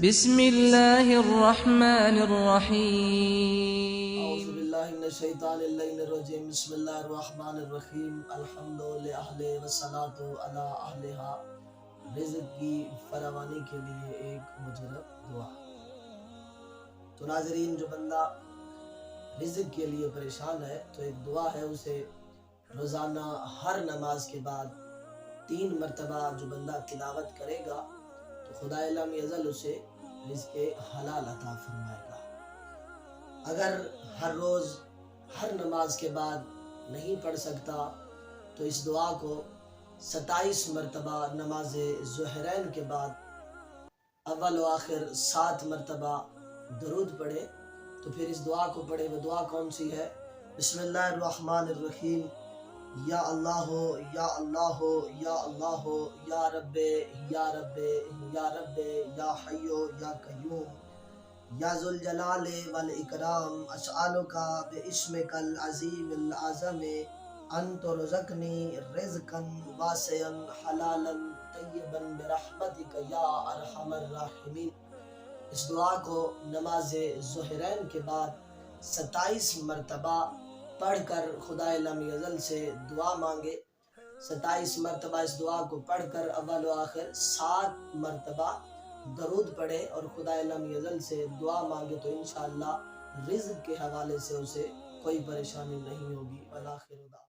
بسم اللہ الرحمن الرحیم. اعوذ باللہ من الشیطان اللعین الرجیم. بسم اللہ الرحمن الرحیم. الحمد للہ والصلاۃ علی اہلہا. رزق کی فراوانی کے لیے ایک مجرب دعا. تو ناظرین، جو بندہ رزق کے لیے پریشان ہے تو ایک دعا ہے، اسے روزانہ ہر نماز کے بعد 3 مرتبہ جو بندہ تلاوت کرے گا تو خدا لم یزل اسے رزق حلال عطا فرمائے گا. اگر ہر روز ہر نماز کے بعد نہیں پڑھ سکتا تو اس دعا کو 27 مرتبہ نماز ظہرین کے بعد اول و آخر 7 مرتبہ درود پڑھے تو پھر اس دعا کو پڑھے. وہ دعا کون سی ہے؟ بسم اللہ الرحمن الرحیم. یا اللہ ہو یا اللہ ہو یا اللہ ہو یا رب یا رب یا رب یا حیو یا قیوم یا ذوالجلال والاکرام. اسألک باسمک العظیم العظم ان ترزقنی رزقا واسعا حلالا طیبا برحمتک یا ارحم الراحمین. اس دعا کو نماز ظہرین کے بعد 27 مرتبہ پڑھ کر خدا لم یزل سے دعا مانگے. 27 مرتبہ اس دعا کو پڑھ کر اول و آخر 7 مرتبہ درود پڑھے اور خدا لم یزل سے دعا مانگے تو انشاءاللہ رزق کے حوالے سے اسے کوئی پریشانی نہیں ہوگی. والآخر دعوانا